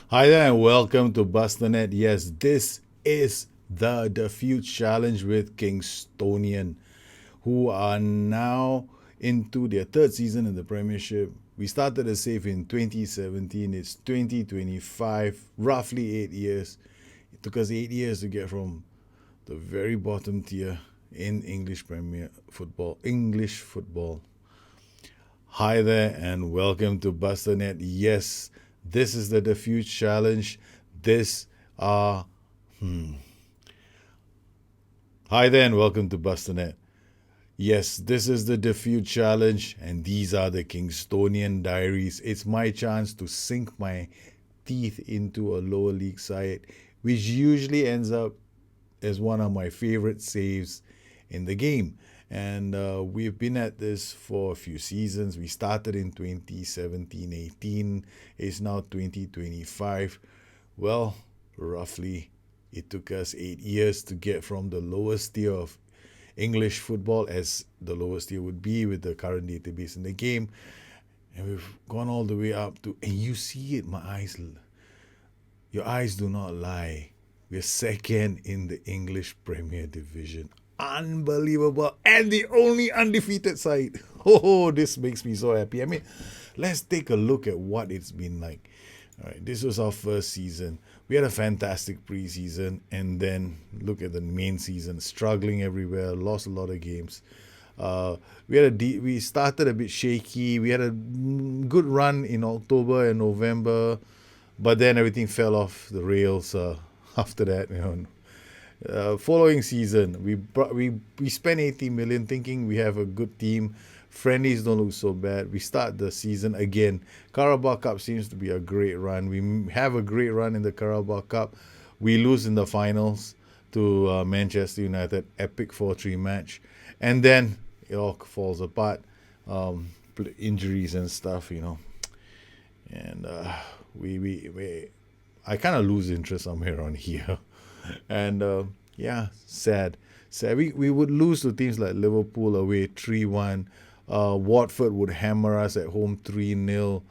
Hi there and welcome to Bustthenet. Yes, this is the Diffuse Challenge with Kingstonian, who are now into their third season in the Premiership. We started as safe in 2017. It's 2025, roughly 8 years. It took us 8 years to get from the very bottom tier in English football. Hi there and welcome to Bustthenet. Yes, this is the Diffuse Challenge. This are Hi there and welcome to Bustthenet. Yes, this is the Diffuse Challenge and these are the Kingstonian Diaries. It's my chance to sink my teeth into a lower league side, which usually ends up as one of my favorite saves in the game. And we've been at this for a few seasons. We started in 2017-18. It's now 2025. Well, roughly, it took us 8 years to get from the lowest tier of English football, as the lowest tier would be with the current database in the game. And we've gone all the way up to, and you see it, your eyes do not lie. We're second in the English Premier Division. Unbelievable. And the only undefeated side. Oh, this makes me so happy. I mean, let's take a look at what it's been like. All right, this was our first season. We had a fantastic preseason, and then look at the main season, struggling everywhere, lost a lot of games. We started a bit shaky. We had a good run in October and November, but then everything fell off the rails after that. Following season, we spent 80 million thinking we have a good team. Friendlies don't look so bad. We start the season again. Carabao Cup seems to be a great run. We have a great run in the Carabao Cup. We lose in the finals to Manchester United, epic 4-3 match, and then it all falls apart. Injuries and stuff, and I kind of lose interest somewhere on here. And sad. We would lose to teams like Liverpool away 3-1. Watford would hammer us at home 3-0.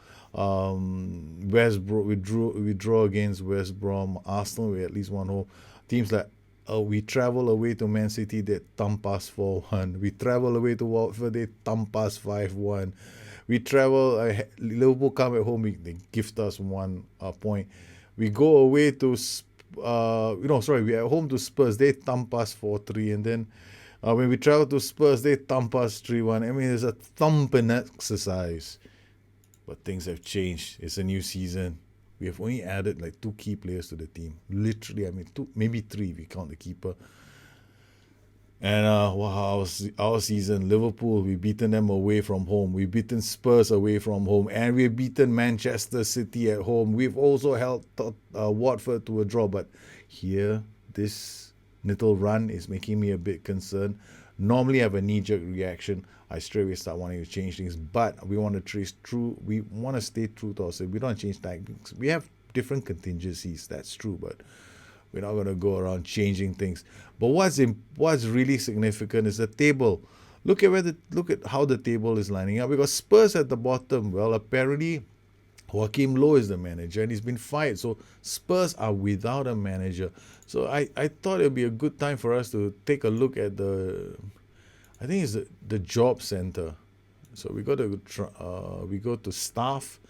We draw against West Brom. Arsenal, we at least one home. Teams like we travel away to Man City, they thump us 4-1. We travel away to Watford, they thump us 5-1. We travel, Liverpool come at home, they gift us 1 point. We go away to we are at home to Spurs, they thump us 4-3, and then when we travel to Spurs, they thump us 3-1. I mean, it's a thumping exercise. But things have changed. It's a new season. We have only added like 2 key players to the team. Literally, I mean, 2, maybe 3 if we count the keeper. And our season, Liverpool, we've beaten them away from home. We've beaten Spurs away from home. And we've beaten Manchester City at home. We've also held Watford to a draw. But here, this little run is making me a bit concerned. Normally, I have a knee-jerk reaction. I straight away start wanting to change things. But we want to trace true. We want to stay true to ourselves. We don't want to change tactics. We have different contingencies. That's true. But we're not going to go around changing things. But what's really significant is the table. Look at how the table is lining up. We got Spurs at the bottom. Well, apparently Joachim Low is the manager and he's been fired. So Spurs are without a manager. So I thought it would be a good time for us to take a look at I think it's the job center. So we go to staff,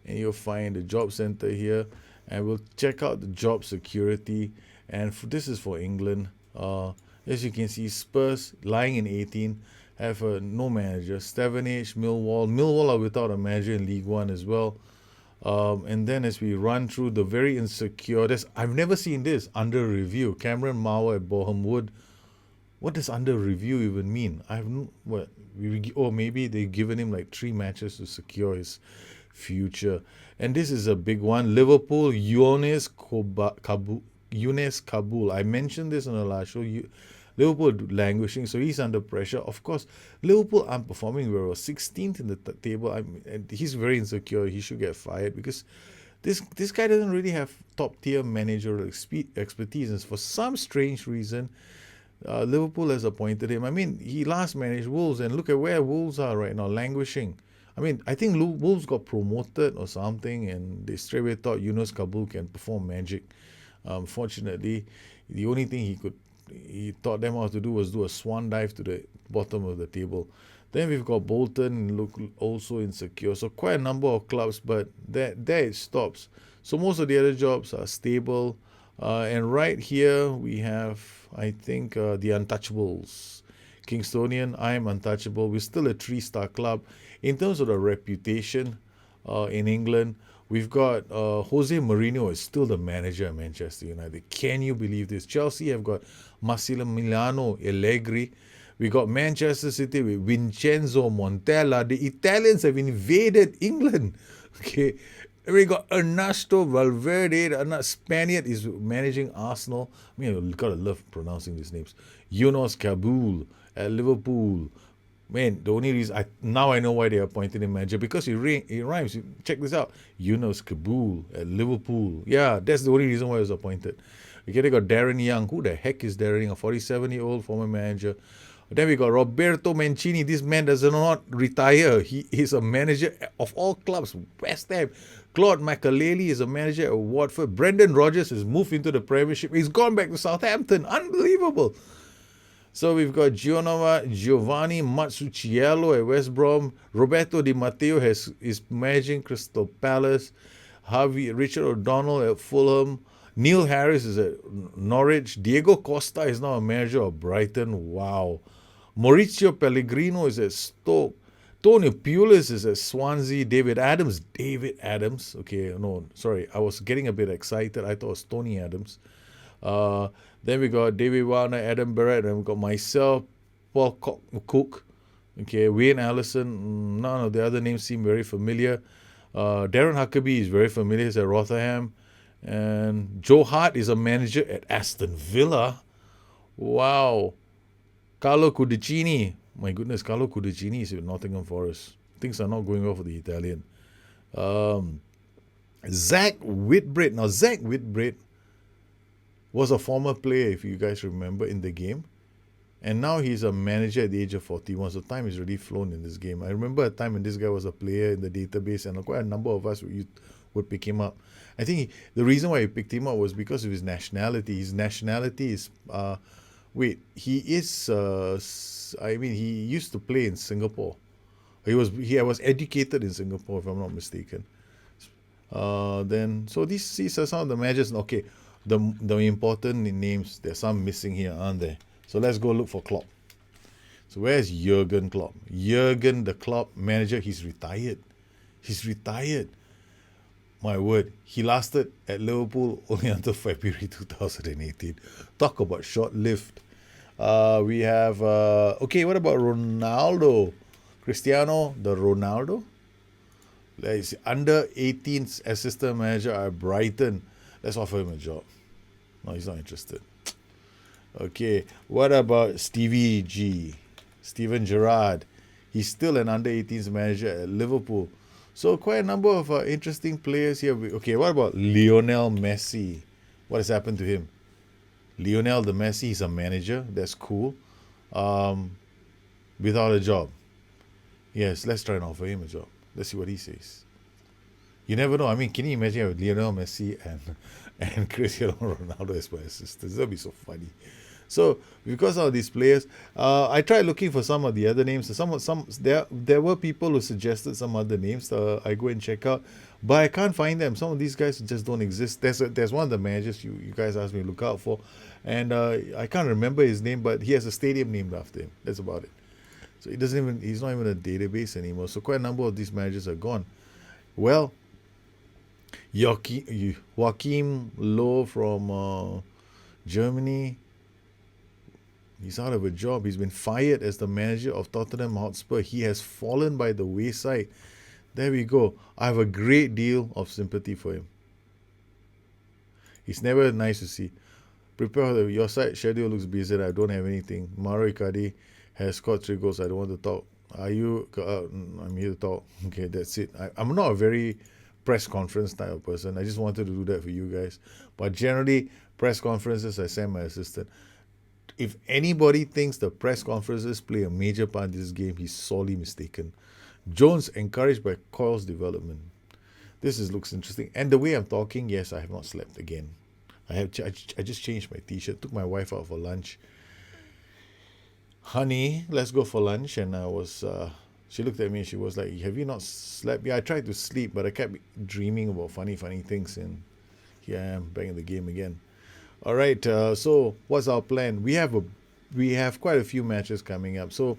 and you'll find the job center here, and we'll check out the job security. And this is for England. As you can see, Spurs lying in 18 have no manager. Stevenage, Millwall are without a manager in League One as well. And then as we run through the very insecure, I've never seen this under review. Cameron Mauer at Boham Wood. What does under review even mean? Maybe they've given him like 3 matches to secure his future. And this is a big one. Liverpool, Younes Kabul. I mentioned this on the last show. Liverpool languishing, so he's under pressure. Of course, Liverpool aren't performing very well. 16th in the table. And he's very insecure. He should get fired because this guy doesn't really have top tier managerial expertise. And for some strange reason, Liverpool has appointed him. I mean, he last managed Wolves, and look at where Wolves are right now, languishing. I mean, I think Wolves got promoted or something, and they straight away thought Yunus Kabul can perform magic. Fortunately, the only thing he taught them how to do was do a swan dive to the bottom of the table. Then we've got Bolton, look also insecure. So quite a number of clubs, but there it stops. So most of the other jobs are stable. And right here we have, I think, the Untouchables. Kingstonian, I am untouchable. We're still a 3-star club. In terms of the reputation in England, we've got Jose Mourinho is still the manager at Manchester United. Can you believe this? Chelsea have got Massimiliano Allegri. We got Manchester City with Vincenzo Montella. The Italians have invaded England. Okay. We got Ernesto Valverde, a Spaniard, is managing Arsenal. I mean, you gotta love pronouncing these names. Yunus Kabul at Liverpool. Man, the only reason now I know why they appointed him manager, because it rhymes. Check this out. Yunus Kabul at Liverpool. Yeah, that's the only reason why he was appointed. Okay, they got Darren Young. Who the heck is Darren Young? A 47-year-old former manager. Then we got Roberto Mancini. This man does not retire. He is a manager of all clubs. West Ham. Claude Makelele is a manager at Watford. Brendan Rodgers has moved into the Premiership. He's gone back to Southampton. Unbelievable. So we've got Giovanni Mazzucchiello at West Brom. Roberto Di Matteo is managing Crystal Palace. Richard O'Donnell at Fulham. Neil Harris is at Norwich. Diego Costa is now a manager of Brighton. Wow. Maurizio Pellegrino is at Stoke. Tony Pulis is at Swansea. David Adams. Okay, no, sorry. I was getting a bit excited. I thought it was Tony Adams. Then we got David Warner, Adam Barrett, and we got myself, Paul Cook. Okay, Wayne Allison. None of the other names seem very familiar. Darren Huckabee is very familiar. He's at Rotherham. And Joe Hart is a manager at Aston Villa. Wow. Carlo Cudicini. My goodness, Carlo Cudicini is at Nottingham Forest. Things are not going well for the Italian. Zach Whitbread. Now, Zach Whitbread was a former player, if you guys remember, in the game. And now he's a manager at the age of 41. So time is really flown in this game. I remember a time when this guy was a player in the database, and quite a number of us would pick him up. I think the reason why he picked him up was because of his nationality. His nationality is... he used to play in Singapore. He was educated in Singapore, if I'm not mistaken. So these are some of the managers. Okay, the important names, there's some missing here, aren't there? So let's go look for Klopp. So where's Jurgen Klopp? Jurgen, the Klopp manager, he's retired. My word, he lasted at Liverpool only until February 2018. Talk about short-lived. We have, what about Ronaldo? Cristiano, the Ronaldo? He's under 18's assistant manager at Brighton. Let's offer him a job. No, he's not interested. Okay, what about Stevie G? Steven Gerrard. He's still an under 18's manager at Liverpool. So quite a number of interesting players here. Okay, what about Lionel Messi? What has happened to him? Lionel the Messi, he's a manager. That's cool. Without a job. Yes, let's try and offer him a job. Let's see what he says. You never know. I mean, can you imagine with Lionel Messi and Cristiano Ronaldo as my assistants? That'll be so funny. So because of these players, I tried looking for some of the other names. There were people who suggested some other names. I go and check out, but I can't find them. Some of these guys just don't exist. There's one of the managers you guys asked me to look out for, and I can't remember his name, but he has a stadium named after him. That's about it. So he's not even a database anymore. So quite a number of these managers are gone. Well, Joachim Low from Germany. He's out of a job. He's been fired as the manager of Tottenham Hotspur. He has fallen by the wayside. There we go. I have a great deal of sympathy for him. It's never nice to see. Prepare your side schedule looks busy. I don't have anything. Mauro Icardi has scored 3 goals. I don't want to talk. Are you? I'm here to talk. Okay, that's it. I'm not a very press conference type of person. I just wanted to do that for you guys. But generally, press conferences, I send my assistant. If anybody thinks the press conferences play a major part in this game, he's sorely mistaken. Jones encouraged by Coyle's development. Looks interesting. And the way I'm talking, yes, I have not slept again. I just changed my t-shirt, took my wife out for lunch. Honey, let's go for lunch. And she looked at me and she was like, have you not slept? Yeah, I tried to sleep, but I kept dreaming about funny things. And here I am back in the game again. All right, so what's our plan? We have quite a few matches coming up. So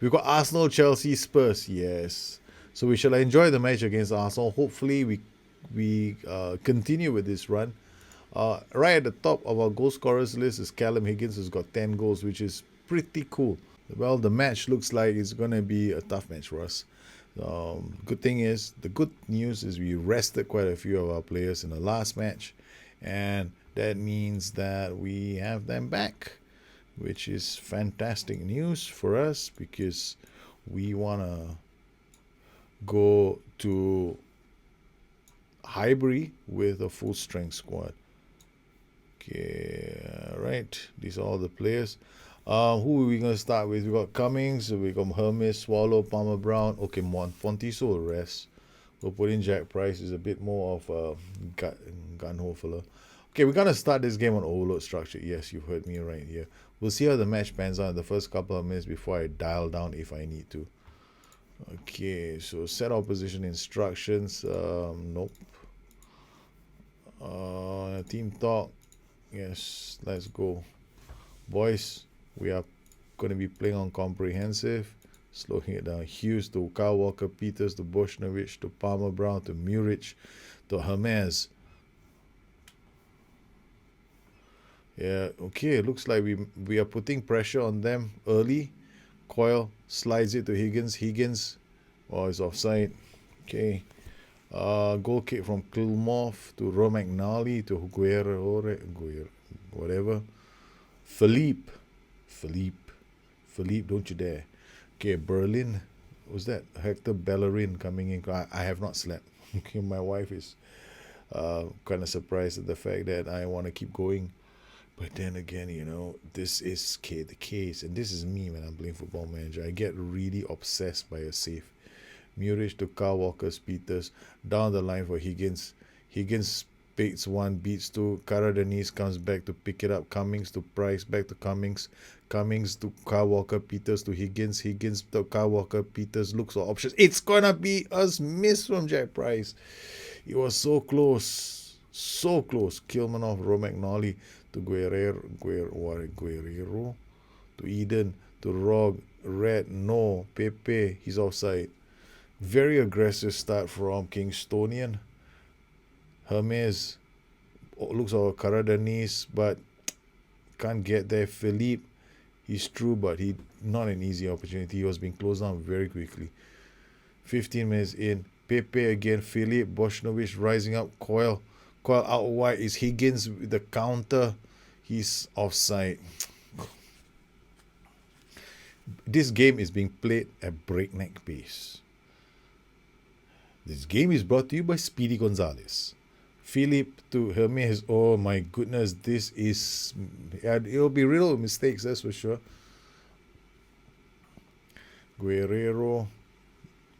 we've got Arsenal, Chelsea, Spurs. Yes. So we shall enjoy the match against Arsenal. Hopefully we continue with this run. Right at the top of our goal scorers list is Callum Higgins, who's got 10 goals, which is pretty cool. Well, the match looks like it's going to be a tough match for us. The good news is we rested quite a few of our players in the last match, and that means that we have them back, which is fantastic news for us because we want to go to Highbury with a full strength squad. Okay, right. These are all the players. Who are we going to start with? We got Cummings, we got Hermes, Swallow, Palmer Brown. Okay, Fontiso will rest. We'll put in Jack Price. Is a bit more of a gun-ho fella. Okay, we're going to start this game on overload structure. Yes, you heard me right here. We'll see how the match pans out in the first couple of minutes before I dial down if I need to. Okay, so set opposition instructions. Nope. Team talk. Yes, let's go. Boys, we are going to be playing on comprehensive. Slowing it down. Hughes to Kyle Walker, Peters to Boshnovich to Palmer Brown to Muric to Hermes. Yeah, okay, it looks like we are putting pressure on them early. Coyle slides it to Higgins. Is offside. Okay. Goal kick from Kilmorth to Romagnoli to Guerrero, whatever. Philippe, don't you dare. Okay, Berlin. Was that Hector Bellerin coming in? I have not slept. Okay, my wife is kind of surprised at the fact that I want to keep going. But then again, this is the case. And this is me when I'm playing Football Manager. I get really obsessed by a save. Muric to Kyle Walker, Peters. Down the line for Higgins. Higgins beats one, beats two. Karadenis comes back to pick it up. Cummings to Price, back to Cummings. Cummings to Kyle Walker, Peters to Higgins. Higgins to Kyle Walker, Peters. Looks for options. It's gonna be a miss from Jack Price. It was so close. So close. Kilmanov, Romagnoli to Guerrero to Eden to Rog, Red, no, Pepe, he's offside. Very aggressive start from Kingstonian. Hermes looks like Karadenis, but can't get there. Philippe, he's true, but he not an easy opportunity. He was being closed down very quickly. 15 minutes in. Pepe again. Philippe, Boshnovich rising up. Coyle out wide is Higgins with the counter. He's offside. This game is being played at breakneck pace. This game is brought to you by Speedy Gonzalez. Philippe to Hermes. Oh my goodness, this is... it'll be real mistakes, that's for sure. Guerrero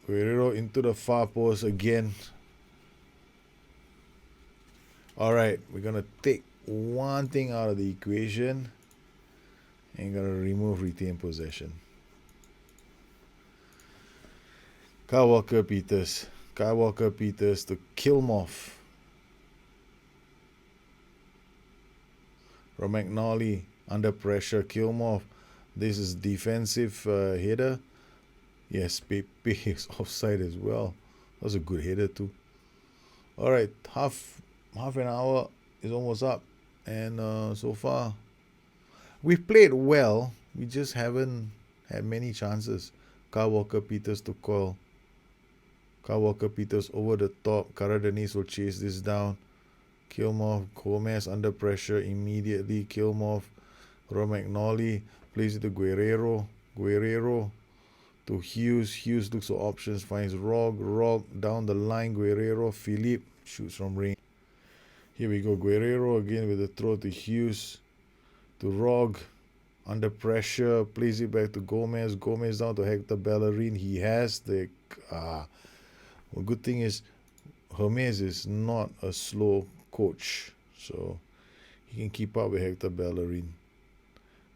into the far post again. Alright, we're going to take one thing out of the equation and going to remove retain possession. Kyle Walker Peters to Kilmoff. Romagnoli under pressure. Kilmoff. This is defensive header. Yes, Pepe is offside as well. That was a good header too. Alright, half an hour is almost up. And so far, we've played well. We just haven't had many chances. Kyle Walker Peters to Coyle. Kyle Walker Peters over the top. Karadenis will chase this down. Kilmorth, Gomez under pressure immediately. Kilmorth, Romagnoli plays it to Guerrero to Hughes. Hughes looks for options, finds Rog down the line. Guerrero, Philippe shoots from range. Here we go. Guerrero again with the throw to Hughes to Rog. Under pressure, plays it back to Gomez. Gomez down to Hector Bellerin. He has the... well, good thing is Hermes is not a slow coach, so he can keep up with Hector Bellerin.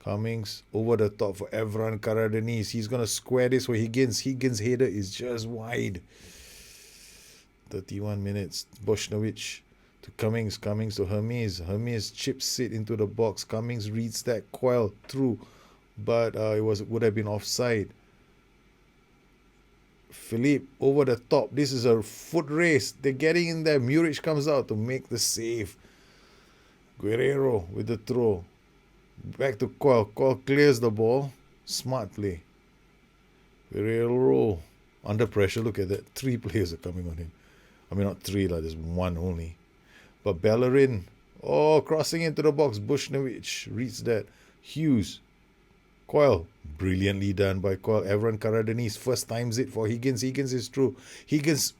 Cummings over the top for Evran Karadeniz. He's going to square this for Higgins. Higgins' header is just wide. 31 minutes. Bustthenet to Cummings. Cummings to Hermes. Hermes chips it into the box. Cummings reads that. Coil through, but it would have been offside. Philippe over the top. This is a foot race. They're getting in there. Muric comes out to make the save. Guerrero with the throw. Back to Coil. Coil clears the ball. Smart play. Guerrero under pressure. Look at that. 3 players are coming on him. I mean, not 3, there's 1 only. But Bellerin, crossing into the box. Bustthenet reads that. Hughes. Coil. Brilliantly done by Coil. Evran Karadeniz first times it for Higgins. Higgins is through. Higgins.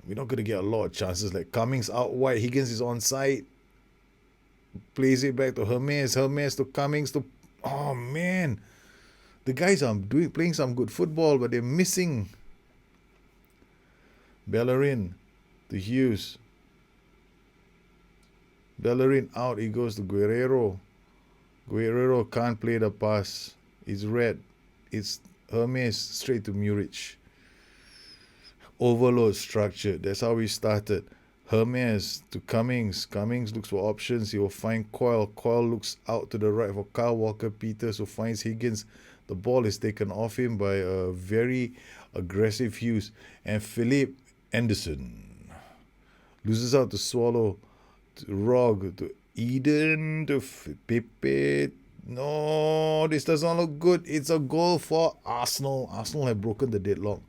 We're not going to get a lot of chances. Like Cummings out wide. Higgins is on side. Plays it back to Hermes. Hermes to Cummings to... Oh, man. The guys are playing some good football, but they're missing. Bellerin to Hughes. Bellerin out. He goes to Guerrero. Guerrero can't play the pass. It's red. It's Hermes straight to Muric. Overload structure. That's how we started. Hermes to Cummings. Cummings looks for options. He will find Coil. Coil looks out to the right for Kyle Walker-Peters, who finds Higgins. The ball is taken off him by a very aggressive Hughes. And Philippe Anderson loses out to Swallow, to Rog, to Eden, to Pepe. No, this does not look good. It's a goal for Arsenal. Arsenal have broken the deadlock.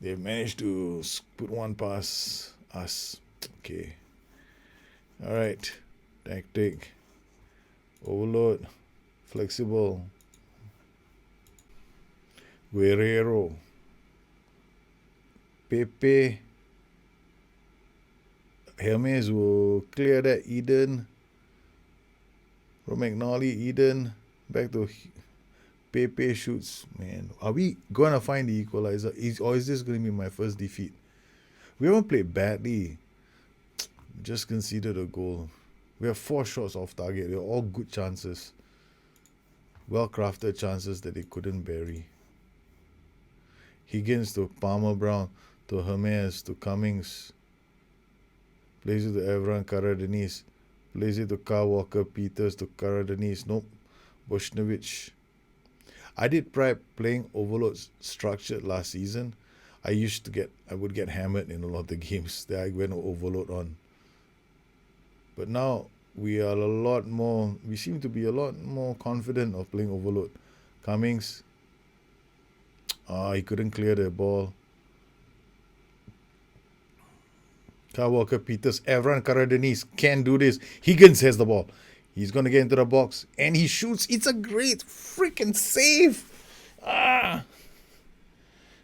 They've managed to put one past us. Okay. All right. Tactic. Overload. Flexible. Guerrero. Pepe. Hermes will clear that. Eden. Romagnoli. Eden. Back to Pepe shoots. Man, are we going to find the equalizer? Or is this going to be my first defeat? We haven't played badly. Just conceded a goal. We have 4 shots off target. They're all good chances. Well-crafted chances that they couldn't bury. Higgins to Palmer Brown, to Hermes, to Cummings. Plays it to Evran Karadeniz. Plays it to Kyle Walker-Peters, to Karadeniz. Nope. Bustthenet. I did try playing overload structured last season. I would get hammered in a lot of the games that I went overload on. But now we seem to be a lot more confident of playing overload. Cummings, he couldn't clear the ball. Kyle Walker-Peters, Evran Karadeniz can do this. Higgins has the ball. He's going to get into the box. And he shoots. It's a great freaking save.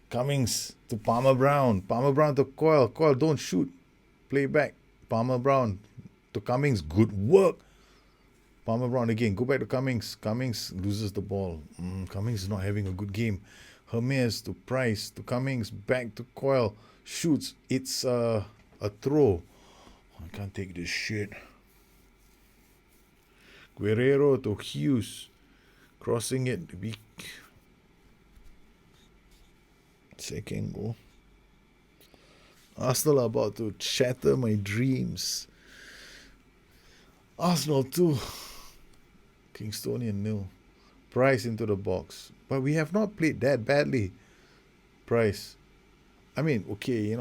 Cummings to Palmer Brown. Palmer Brown to Coil. Coil, don't shoot. Play back. Palmer Brown to Cummings. Good work. Palmer Brown again. Go back to Cummings. Cummings loses the ball. Cummings is not having a good game. Hermes to Price. To Cummings. Back to Coil. Shoots. It's a throw. I can't take this shit. Guerrero to Hughes. Crossing it. Second goal. Arsenal are about to shatter my dreams. Arsenal 2. Kingstonian 0. Price into the box. But we have not played that badly. Price. I mean, okay,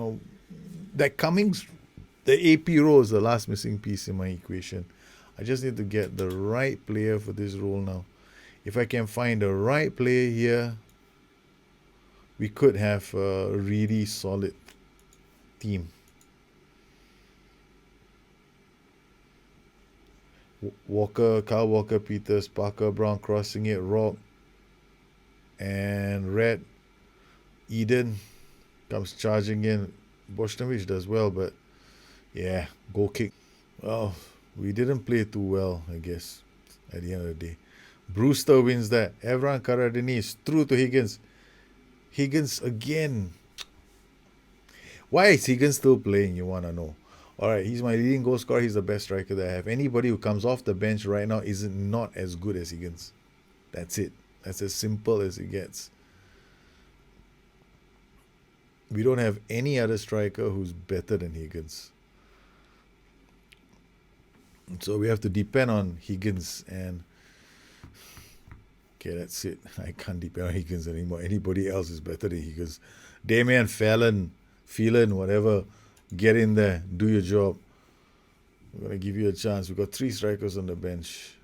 that Cummings, the AP role is the last missing piece in my equation. I just need to get the right player for this role now. If I can find the right player here, we could have a really solid team. Kyle Walker-Peters, Parker Brown crossing it, Rock, and Red. Eden comes charging in. Bustthenet does well, but yeah, goal kick. Well, we didn't play too well, I guess, at the end of the day. Brewster wins that. Evran Karadini is through to Higgins. Higgins again. Why is Higgins still playing? You want to know. All right, he's my leading goal scorer. He's the best striker that I have. Anybody who comes off the bench right now is not as good as Higgins. That's it. That's as simple as it gets. We don't have any other striker who's better than Higgins. So we have to depend on Higgins. And okay, that's it. I can't depend on Higgins anymore. Anybody else is better than Higgins. Damian Phelan, whatever, get in there, do your job. We're going to give you a chance. We've got 3 strikers on the bench.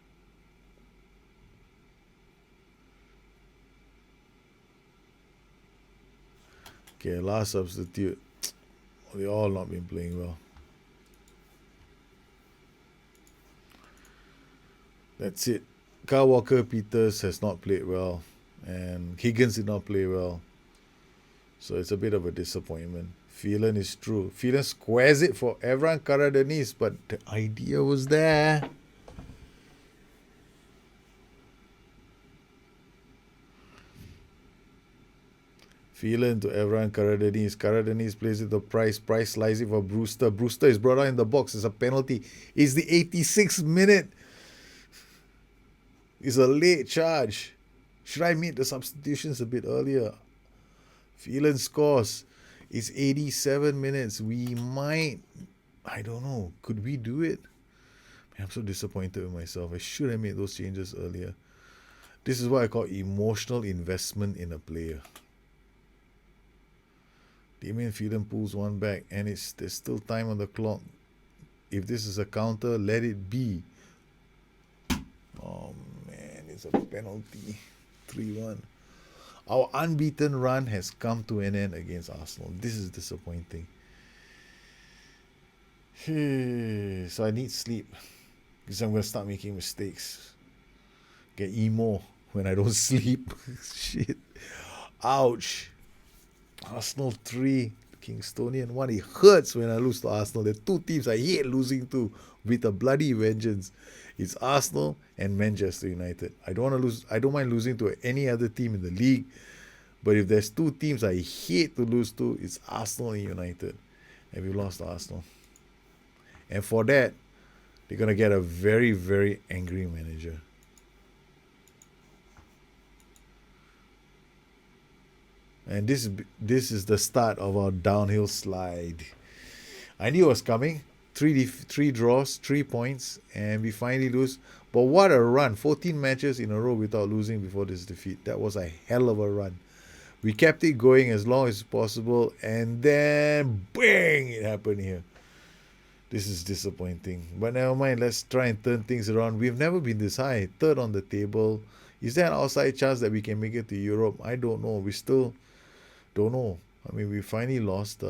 Okay, last substitute. They all not been playing well. That's it. Kyle Walker-Peters has not played well, and Higgins did not play well. So it's a bit of a disappointment. Phelan is true. Phelan squares it for Evran Karadeniz, but the idea was there. Phelan to Evran Karadeniz. Karadeniz plays it to Price. Price slices it for Brewster. Brewster is brought out in the box. It's a penalty. It's the 86th minute. It's a late charge. Should I make the substitutions a bit earlier? Phelan scores. It's 87 minutes. We might, I don't know, could we do it? I'm so disappointed with myself. I should have made those changes earlier. This is what I call emotional investment in a player. Damien Phelan pulls one back, and there's still time on the clock. If this is a counter, let it be. Oh man, it's a penalty. 3-1. Our unbeaten run has come to an end against Arsenal. This is disappointing. So I need sleep because I'm going to start making mistakes. Get emo when I don't sleep. Shit. Ouch. Arsenal 3, Kingstonian 1. It hurts when I lose to Arsenal. There are 2 teams I hate losing to with a bloody vengeance. It's Arsenal and Manchester United. I don't want to lose. I don't mind losing to any other team in the league, but if there's 2 teams I hate to lose to, it's Arsenal and United. And we lost to Arsenal. And for that, they're gonna get a very, very angry manager. And this is the start of our downhill slide. I knew it was coming. 3 draws, 3 points, and we finally lose. But what a run. 14 matches in a row without losing before this defeat. That was a hell of a run. We kept it going as long as possible, and then bang, it happened here. This is disappointing. But never mind, let's try and turn things around. We've never been this high. 3rd on the table. Is there an outside chance that we can make it to Europe? I don't know. We still don't know. I mean, we finally lost.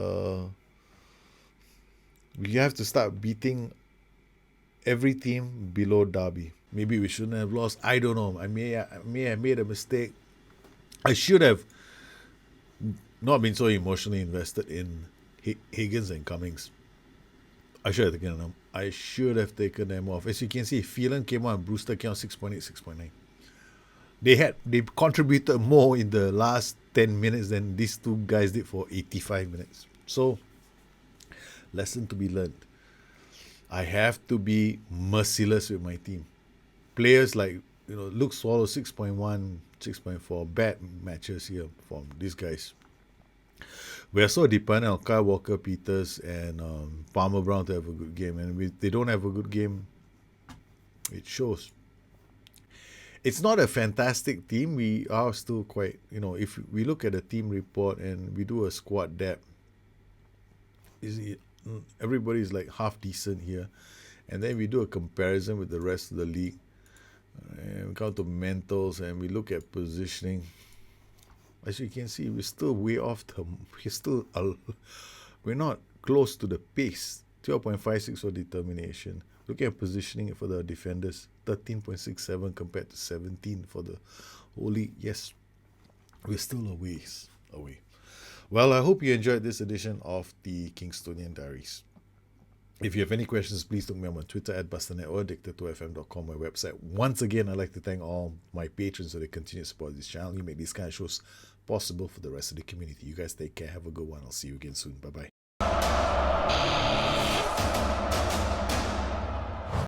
We have to start beating every team below Derby. Maybe we shouldn't have lost. I don't know. I may have made a mistake. I should have not been so emotionally invested in Higgins and Cummings. I should have taken them off. As you can see, Phelan came on, Brewster came on 6.8, 6.9. They contributed more in the last 10 minutes than these 2 guys did for 85 minutes. So, lesson to be learned. I have to be merciless with my team. Players like, Luke Swallow 6.1, 6.4, bad matches here from these guys. We are so dependent on Kyle Walker-Peters and Palmer Brown to have a good game. And if they don't have a good game, it shows. It's not a fantastic team. We are still quite, if we look at the team report and we do a squad depth, everybody's like half decent here. And then we do a comparison with the rest of the league. And we come to mentals and we look at positioning. As you can see, we're still way off we're not close to the pace. 12.56 for determination. Look at positioning for the defenders. 13.67 compared to 17 for the whole league. Yes, we're still a ways away. Well, I hope you enjoyed this edition of the Kingstonian Diaries. If you have any questions, please look me up on Twitter at Bustthenet or addicted2fm.com, my website. Once again, I'd like to thank all my patrons for their continued support of this channel. You make these kind of shows possible for the rest of the community. You guys take care. Have a good one. I'll see you again soon. Bye-bye.